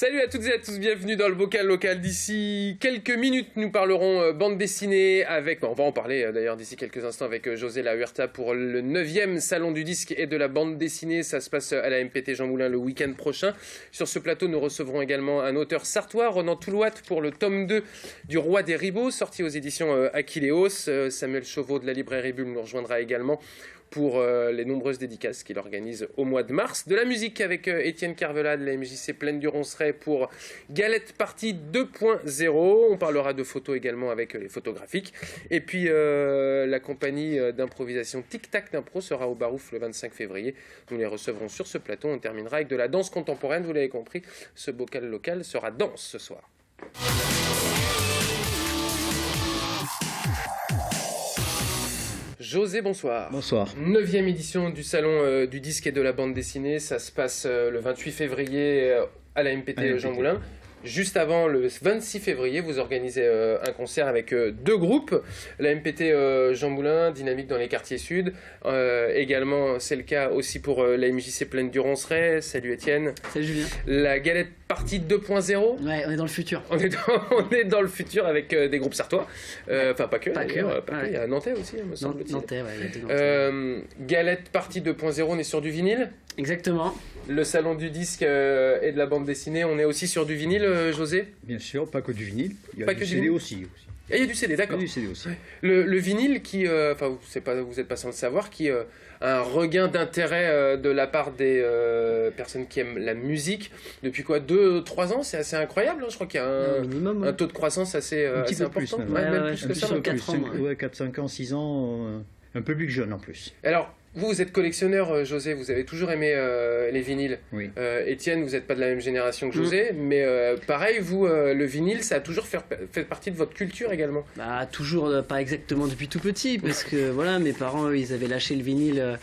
Salut à toutes et à tous, bienvenue dans le bocal local. D'ici quelques minutes, nous parlerons bande dessinée avec... on va en parler d'ailleurs d'ici quelques instants avec José La Huerta pour le 9e salon du disque et de la bande dessinée. Ça se passe à la MPT Jean Moulin le week-end prochain. Sur ce plateau, nous recevrons également un auteur sartois, Ronan Toulouat, pour le tome 2 du Roi des Ribauds, sorti aux éditions Achilleos. Samuel Chauveau de la librairie Bulle nous rejoindra également pour les nombreuses dédicaces qu'il organise au mois de mars. De la musique avec Étienne Carvelat de la MJC Plaine du Ronceret pour Galette Partie 2.0. On parlera de photos également avec les photographiques. Et puis la compagnie d'improvisation Tic Tac d'Impro sera au Barouf le 25 février. Nous les recevrons sur ce plateau. On terminera avec de la danse contemporaine. Vous l'avez compris, ce bocal local sera danse ce soir. José, bonsoir. Bonsoir. 9e édition du Salon du disque et de la bande dessinée. Ça se passe le 28 février à la MPT Jean Moulin. Juste avant, le 26 février, vous organisez un concert avec deux groupes. La MPT Jean Moulin, Dynamique dans les quartiers sud. Également, c'est le cas aussi pour la MJC Plaine du Ronceret. Salut Étienne. Salut Julien. La Galette Partie 2.0. Ouais, on est dans le futur. On est dans le futur avec des groupes sartois. Enfin, pas que. Pas que. Il y a Nantais aussi, me semble-t-il. Nantais, ouais. Il y a deux Nantais. Galette Partie 2.0, on est sur du vinyle. Exactement. Le salon du disque et de la bande dessinée, on est aussi sur du vinyle, José ? Bien sûr, pas que du vinyle. Il y a pas du que CD du aussi. Ah, il y a du CD, d'accord. Il y a du CD aussi. Le vinyle qui, enfin, vous êtes pas sans le savoir, qui a un regain d'intérêt de la part des personnes qui aiment la musique. Depuis quoi, 2-3 ans ? C'est assez incroyable, hein. Je crois qu'il y a un taux de croissance assez peu important. plus, Même plus que ça. 4 ans. 4, 5 ans, 6 ans, un peu plus jeune en plus. Alors, vous êtes collectionneur, José, vous avez toujours aimé les vinyles. Oui. Étienne, vous n'êtes pas de la même génération que José, mais pareil, vous, le vinyle, ça a toujours fait partie de votre culture également. Bah, toujours pas exactement depuis tout petit, parce que voilà, mes parents, eux, ils avaient lâché le vinyle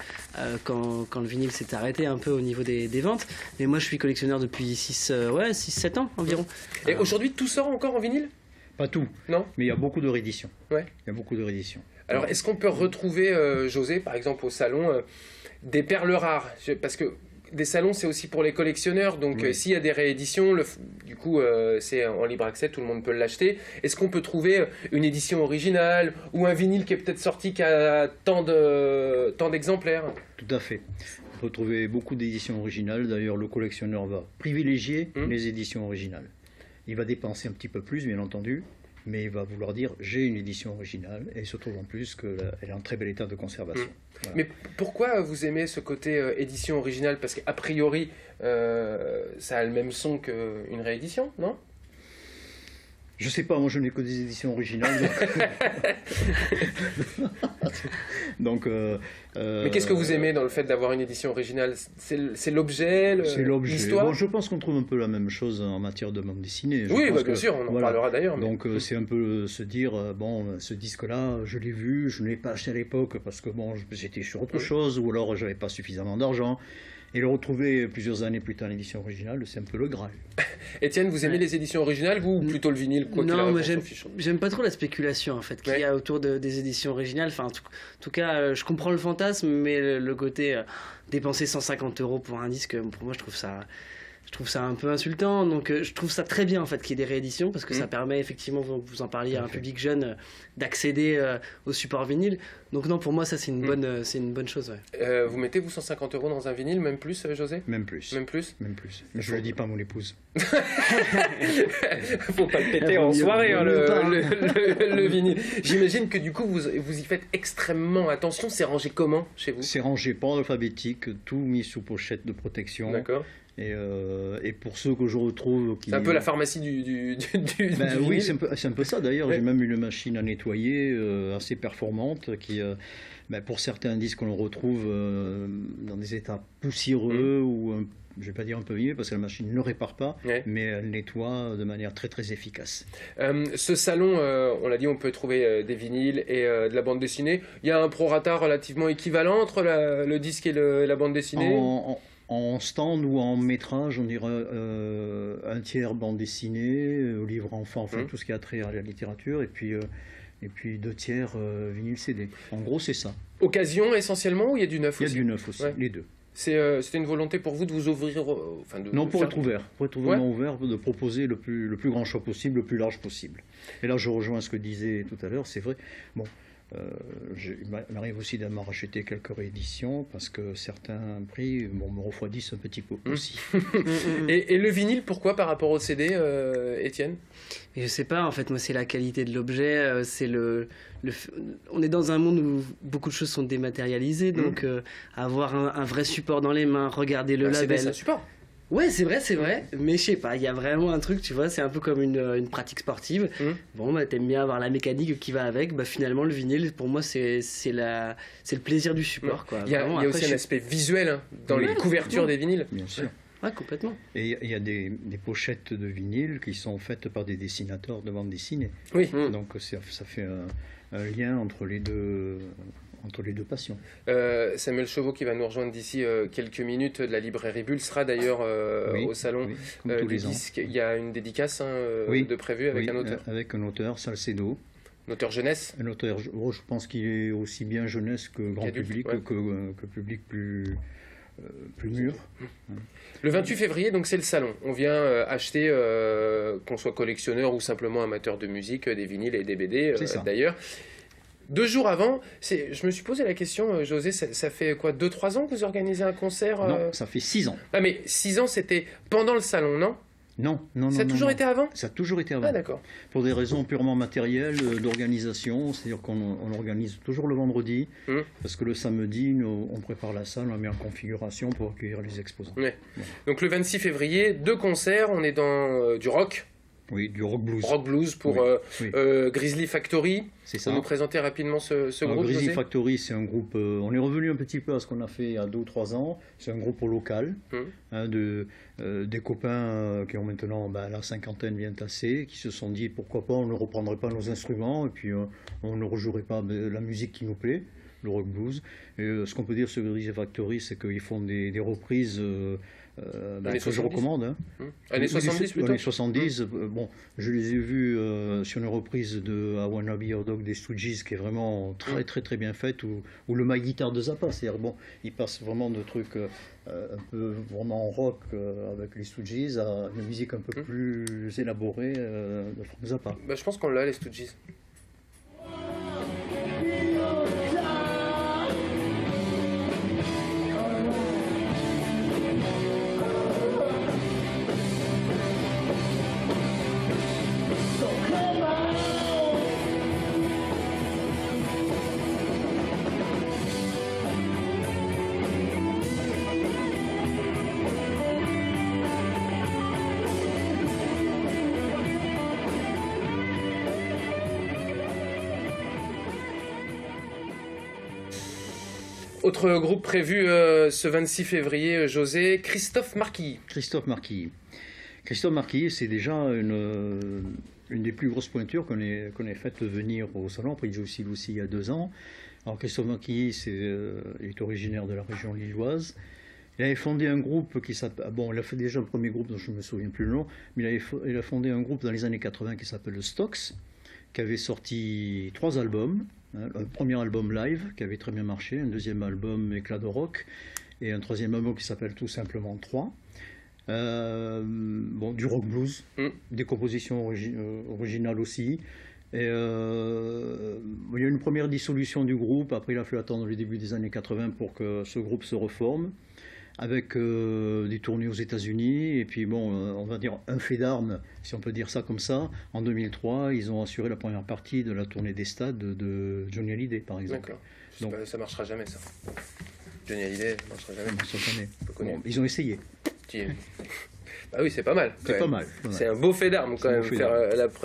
quand le vinyle s'est arrêté un peu au niveau des ventes. Mais moi, je suis collectionneur depuis 6-7 ans environ. Et aujourd'hui, tout sort encore en vinyle ? Pas tout, Non ? mais il y a beaucoup de rééditions. Ouais. Il y a beaucoup de rééditions. Alors, est-ce qu'on peut retrouver, José, par exemple, au salon, des perles rares ? Parce que des salons, c'est aussi pour les collectionneurs. Donc, oui. s'il y a des rééditions, du coup, c'est en libre accès, tout le monde peut l'acheter. Est-ce qu'on peut trouver une édition originale ou un vinyle qui est peut-être sorti qu'à tant d'exemplaires ? Tout à fait. On peut trouver beaucoup d'éditions originales. D'ailleurs, le collectionneur va privilégier les éditions originales. Il va dépenser un petit peu plus, bien entendu, mais il va vouloir dire j'ai une édition originale, et il se trouve en plus qu'elle est en très bel état de conservation. Voilà. Mais pourquoi vous aimez ce côté édition originale ? Parce qu'a priori, ça a le même son qu'une réédition, non ? Je sais pas, moi je n'ai que des éditions originales. Donc, mais qu'est-ce que vous aimez dans le fait d'avoir une édition originale ? C'est l'objet, l'histoire ? Bon, je pense qu'on trouve un peu la même chose en matière de bande dessinée. Oui, bien sûr, on en parlera d'ailleurs. Mais... Donc c'est un peu se dire, bon, ce disque-là, je l'ai vu, je ne l'ai pas acheté à l'époque parce que bon, j'étais sur autre chose, ou alors je n'avais pas suffisamment d'argent. Et le retrouver plusieurs années plus tard en édition originale, c'est un peu le Graal. Étienne, vous aimez les éditions originales, vous, ou plutôt le vinyle, quoi qu'il Non, arrive, moi j'aime pas trop la spéculation en fait qu'il y a autour des éditions originales. Enfin, en tout cas, je comprends le fantasme, mais le côté dépenser 150 € pour un disque, pour moi, je trouve ça un peu insultant. Donc je trouve ça très bien en fait qu'il y ait des rééditions, parce que ça permet effectivement, vous en parliez, à un public jeune d'accéder au support vinyle. Donc non, pour moi ça c'est une bonne chose. Ouais. Vous mettez vous 150 € dans un vinyle, même plus, José ? Même plus. Même plus ? Même plus. Mais je ne le dis pas à mon épouse. Faut pas le péter en soirée, hein, le vinyle. J'imagine que du coup vous y faites extrêmement attention. C'est rangé comment chez vous ? C'est rangé par alphabétique, tout mis sous pochette de protection. D'accord. Et pour ceux que je retrouve... C'est un peu la pharmacie du oui, c'est un peu ça d'ailleurs. Ouais. J'ai même une machine à nettoyer assez performante qui, pour certains disques, on le retrouve dans des états poussiéreux ou, je ne vais pas dire un peu vieux parce que la machine ne répare pas, mais elle nettoie de manière très très efficace. Ce salon, on l'a dit, on peut trouver des vinyles et de la bande dessinée. Il y a un prorata relativement équivalent entre le disque et la bande dessinée. En stand ou en métrage, on dirait un tiers bande dessinée, livre enfant, enfin tout ce qui a trait à la littérature, et puis 2 tiers vinyle CD. En gros, c'est ça. Occasion essentiellement, ou il y a du neuf aussi ? Il y a du neuf aussi, les deux. C'était une volonté pour vous de vous ouvrir Non, pour être ouvert. Pour être vraiment ouvert, de proposer le plus grand choix possible, le plus large possible. Et là, je rejoins ce que disait tout à l'heure, c'est vrai. Bon, il m'arrive aussi de m'en racheter quelques rééditions parce que certains prix me refroidissent un petit peu aussi. Et le vinyle, pourquoi par rapport au CD, Étienne? Je sais pas, en fait, moi, c'est la qualité de l'objet, c'est on est dans un monde où beaucoup de choses sont dématérialisées, donc avoir un vrai support dans les mains, regarder le label. C'est un support. Ouais, c'est vrai, mais je sais pas, il y a vraiment un truc, tu vois, c'est un peu comme une pratique sportive. Bon, bah, t'aimes bien avoir la mécanique qui va avec, bah, finalement, le vinyle, pour moi, c'est le plaisir du support, quoi. Il y a aussi un aspect visuel dans les couvertures des vinyles. Bien sûr. Ouais, complètement. Et il y a des pochettes de vinyle qui sont faites par des dessinateurs de bande dessinée. Oui. Donc ça fait un lien entre les deux passions. Samuel Chauveau qui va nous rejoindre d'ici quelques minutes de la librairie Bulle sera d'ailleurs au salon du disque. Il y a une dédicace de prévue avec un auteur. Avec un auteur, Salcedo. Un auteur jeunesse. Un auteur, je pense qu'il est aussi bien jeunesse que grand public, que public plus mûr. Le 28 février, donc c'est le salon. On vient acheter, qu'on soit collectionneur ou simplement amateur de musique, des vinyles et des BD d'ailleurs. 2 jours avant, je me suis posé la question, José, ça fait quoi, 2-3 ans que vous organisez un concert Non, ça fait 6 ans. Ah mais 6 ans, c'était pendant le salon, non ? Non. Ça a toujours été avant ? Ça a toujours été avant. Ah d'accord. Pour des raisons purement matérielles, d'organisation, c'est-à-dire qu'on organise toujours le vendredi, parce que le samedi, on prépare la salle, on la met en configuration pour accueillir les exposants. Ouais. Donc le 26 février, 2 concerts, on est dans du rock. Oui, du rock blues. Rock blues pour Grizzly Factory. C'est ça. Vous nous présenter rapidement ce groupe, Grizzly José ? Factory, c'est un groupe... on est revenu un petit peu à ce qu'on a fait il y a 2 ou 3 ans. C'est un groupe local, des copains qui ont maintenant la cinquantaine bien tassée, qui se sont dit pourquoi pas on ne reprendrait pas nos instruments et puis on ne rejouerait pas la musique qui nous plaît, le rock blues. Et ce qu'on peut dire sur Grizzly Factory, c'est qu'ils font des reprises... que je recommande. Années 70 plutôt. Années 70. Bon, je les ai vus sur une reprise de I Wanna Be Your Dog des Stooges qui est vraiment très très très bien faite, ou le My Guitar de Zappa. C'est-à-dire il passe vraiment de trucs un peu vraiment rock avec les Stooges à une musique un peu plus élaborée de Frank Zappa. Je pense qu'on l'a, les Stooges. Autre groupe prévu ce 26 février, José, Christophe Marquis. Christophe Marquis, c'est déjà une des plus grosses pointures qu'on ait faites venir au salon. Après, il joue aussi il y a 2 ans. Alors Christophe Marquis, il est originaire de la région lilloise. Il avait fondé un groupe qui s'appelle... il a fait déjà le premier groupe dont je ne me souviens plus le nom, mais il a fondé un groupe dans les années 80 qui s'appelle le Stocks, qui avait sorti 3 albums. Un premier album live qui avait très bien marché, un deuxième album éclat de rock et un troisième album qui s'appelle tout simplement 3. Du rock blues, des compositions originales aussi. Et, il y a eu une première dissolution du groupe, après il a fallu attendre le début des années 80 pour que ce groupe se reforme, avec des tournées aux États-Unis, et puis on va dire un fait d'armes, si on peut dire ça comme ça. En 2003, ils ont assuré la première partie de la tournée des stades de Johnny Hallyday, par exemple. D'accord. Donc, ça marchera jamais, ça. Johnny Hallyday, ça marchera jamais. Ça marchera jamais. Bon, ils ont essayé. Bah oui, c'est pas mal. C'est un beau fait d'armes quand même, faire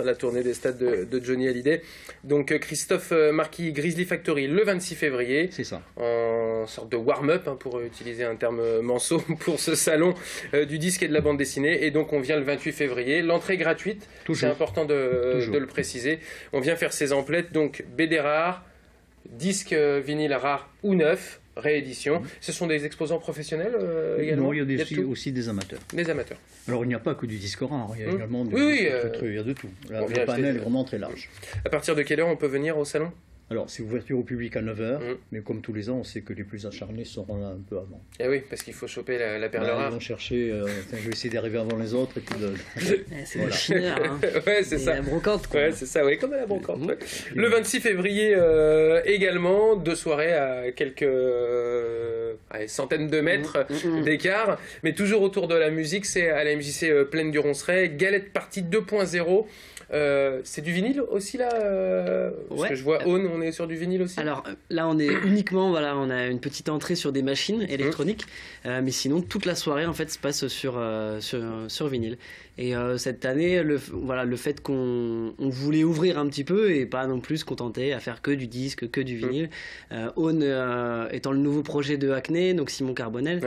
la tournée des stades de Johnny Hallyday. Donc Christophe Marquis, Grizzly Factory, le 26 février. C'est ça. En sorte de warm-up, pour utiliser un terme manceau, pour ce salon du disque et de la bande dessinée. Et donc on vient le 28 février. L'entrée est gratuite, c'est important de le préciser. On vient faire ses emplettes, donc BD rare, disque vinyle rare ou neuf, réédition. Ce sont des exposants professionnels également? Non, il y a aussi des amateurs. Des amateurs. Alors il n'y a pas que du disque rare, il y a également il y a de tout. Le panel est vraiment très large. À partir de quelle heure on peut venir au salon? Alors, c'est ouverture au public à 9h, mais comme tous les ans, on sait que les plus acharnés seront là un peu avant. Eh oui, parce qu'il faut choper la perle rare. Ils vont chercher, je vais essayer d'arriver avant les autres. Et puis c'est le chineur. Hein. Ouais, c'est ça. La brocante, quoi. Ouais, c'est ça, ouais, comme à la brocante. Ouais. Le 26 février également, 2 soirées à quelques centaines de mètres d'écart, mais toujours autour de la musique, c'est à la MJC Plaine du Ronceret, Galette Party 2.0. C'est du vinyle aussi là parce que je vois Aune, on est sur du vinyle aussi. Alors là on est uniquement on a une petite entrée sur des machines électroniques, mais sinon toute la soirée en fait se passe sur vinyle. Et cette année le fait qu'on voulait ouvrir un petit peu et pas non plus se contenter à faire que du disque, que du vinyle. Aune étant le nouveau projet de Acné, donc Simon Carbonel,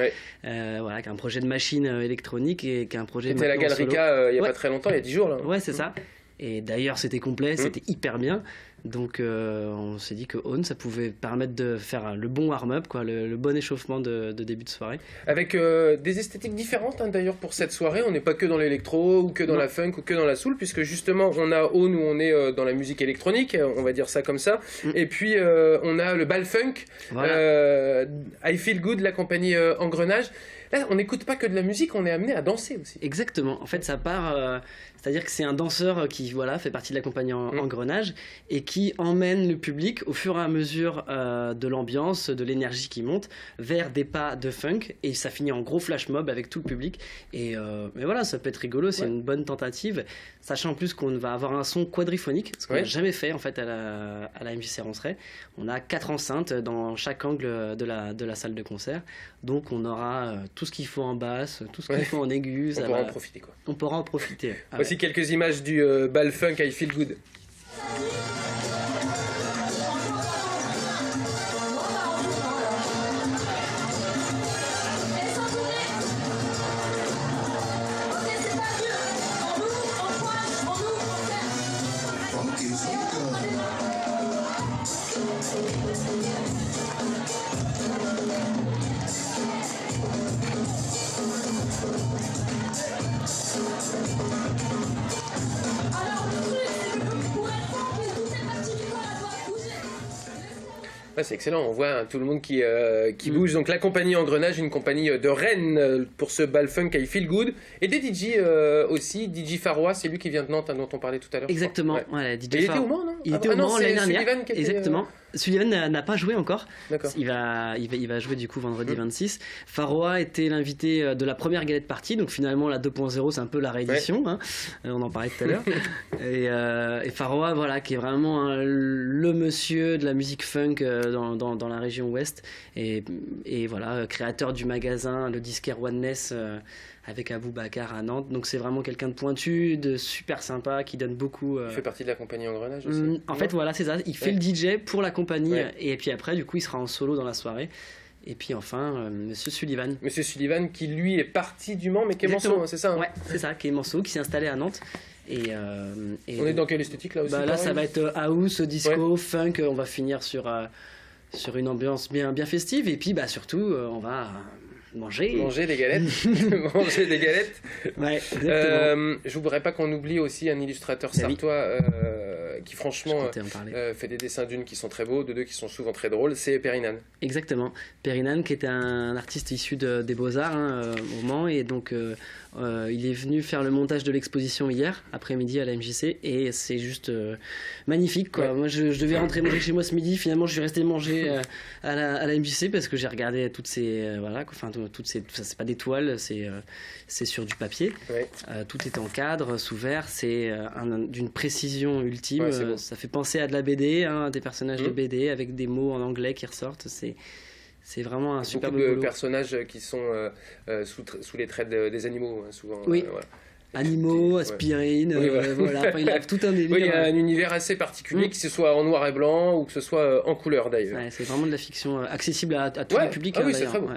qui a un projet de machine électronique et qui a un projet. C'était à la Galerica il y a pas très longtemps, il y a 10 jours là. Ouais, c'est ça. Et d'ailleurs, c'était complet, c'était hyper bien. Donc, on s'est dit que Aune, ça pouvait permettre de faire le bon warm-up, quoi, le bon échauffement de début de soirée. Avec des esthétiques différentes, hein, d'ailleurs, pour cette soirée. On n'est pas que dans l'électro, ou que dans la funk, ou que dans la soul, puisque justement, on a Aune où on est dans la musique électronique, on va dire ça comme ça. Et puis, on a le bal funk, I Feel Good, la compagnie Engrenage. Là, on n'écoute pas que de la musique, on est amené à danser aussi. Exactement. En fait, ça part... c'est-à-dire que c'est un danseur qui fait partie de la compagnie Engrenage et qui emmène le public au fur et à mesure de l'ambiance, de l'énergie qui monte, vers des pas de funk. Et ça finit en gros flash mob avec tout le public. Mais voilà, ça peut être rigolo, c'est une bonne tentative. Sachant en plus qu'on va avoir un son quadriphonique, ce qu'on n'a jamais fait en fait à la MJC Ronceret. On a 4 enceintes dans chaque angle de la salle de concert. Donc on aura tout ce qu'il faut en basse, tout ce qu'il faut en aigu. On pourra en profiter, quoi. On pourra en profiter. Voici quelques images du bal funk I Feel Good. C'est excellent, on voit tout le monde qui bouge. Donc la compagnie Engrenage, une compagnie de Rennes pour ce bal funk I Feel Good. Et des DJ aussi, DJ Farois, c'est lui qui vient de Nantes, dont on parlait tout à l'heure. Exactement. DJ il était au Mans, non? Il était au Mans l'année dernière. Exactement. Sullivan n'a pas joué encore. D'accord. Il va jouer du coup vendredi 26. Faroa était l'invité de la première Galette Party, donc finalement la 2.0 c'est un peu la réédition, hein. On en parlait tout à l'heure. et Faroa qui est vraiment le monsieur de la musique funk dans la région ouest et voilà, créateur du magasin le disquaire Oneness avec Abou Bakar à Nantes. Donc c'est vraiment quelqu'un de pointu, de super sympa, qui donne beaucoup. Il fait partie de la compagnie Engrenage aussi. En fait, voilà, c'est ça. Il fait le DJ pour la compagnie et puis après, du coup, il sera en solo dans la soirée. Et puis enfin, Monsieur Sullivan. Monsieur Sullivan qui lui est parti du Mans, mais qui est Manceau, c'est ça, hein? Ouais, c'est ça, qui est Manceau, qui s'est installé à Nantes. Et on est dans quelle esthétique là aussi? Là, ça va être house, disco, funk. On va finir sur une ambiance bien festive. Et puis surtout, on va manger des galettes. Manger des galettes. Ouais, exactement. Je voudrais pas qu'on oublie aussi un illustrateur sartois qui franchement fait des dessins d'une qui sont très beaux, de deux qui sont souvent très drôles, c'est Perinan. Exactement. Perinan qui est un artiste issu des Beaux-Arts au Mans, et donc il est venu faire le montage de l'exposition hier après-midi à la MJC et c'est juste magnifique, quoi. Moi je devais rentrer manger chez moi ce midi, finalement je suis resté manger à la MJC parce que j'ai regardé toutes ces c'est pas des toiles, c'est sur du papier. Tout est en cadre, sous verre, c'est d'une précision ultime. Ça fait penser à de la BD, des personnages de BD avec des mots en anglais qui ressortent. C'est vraiment un super beau boulot. Beaucoup de personnages qui sont sous les traits des animaux, souvent. Oui. Animaux, aspirine, Enfin, il a tout un délire. Il y a un univers assez particulier, que ce soit en noir et blanc ou que ce soit en couleur d'ailleurs. C'est vraiment de la fiction accessible à tout le public. Oui, c'est très beau.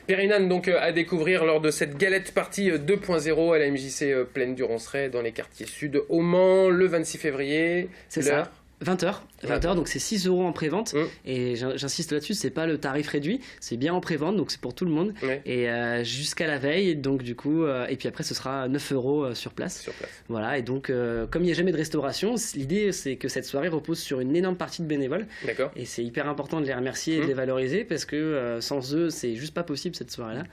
Perinan, donc à découvrir lors de cette Galette Party 2.0 à la MJC Plaine du Ronceret dans les quartiers sud au Mans le 26 février. C'est ça. 20h, donc c'est 6 € en prévente. Et j'insiste là-dessus, c'est pas le tarif réduit, c'est bien en prévente, donc c'est pour tout le monde. Et jusqu'à la veille, donc du coup, et puis après ce sera 9 € sur place. Voilà, et donc comme il n'y a jamais de restauration, l'idée c'est que cette soirée repose sur une énorme partie de bénévoles. D'accord. Et c'est hyper important de les remercier et de les valoriser parce que sans eux, c'est juste pas possible cette soirée-là.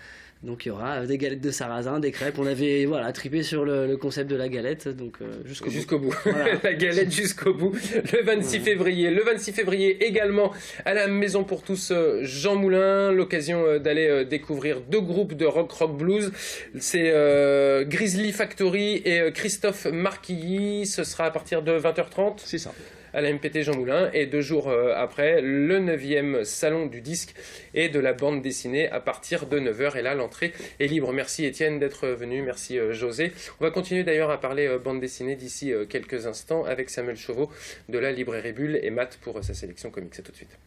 Donc il y aura des galettes de sarrasin, des crêpes. On avait tripé sur le concept de la galette, donc jusqu'au bout. Voilà. La galette jusqu'au bout. Le 26 février. Le 26 février également à la Maison pour tous Jean Moulin. L'occasion d'aller découvrir 2 groupes de rock blues. C'est Grizzly Factory et Christophe Marquilly. Ce sera à partir de 20h30. C'est ça. À la MPT Jean Moulin, et 2 jours après, le 9e salon du disque et de la bande dessinée à partir de 9h. Et là, l'entrée est libre. Merci Étienne d'être venu, merci José. On va continuer d'ailleurs à parler bande dessinée d'ici quelques instants avec Samuel Chauveau de la librairie Bulle et Matt pour sa sélection comics. À tout de suite.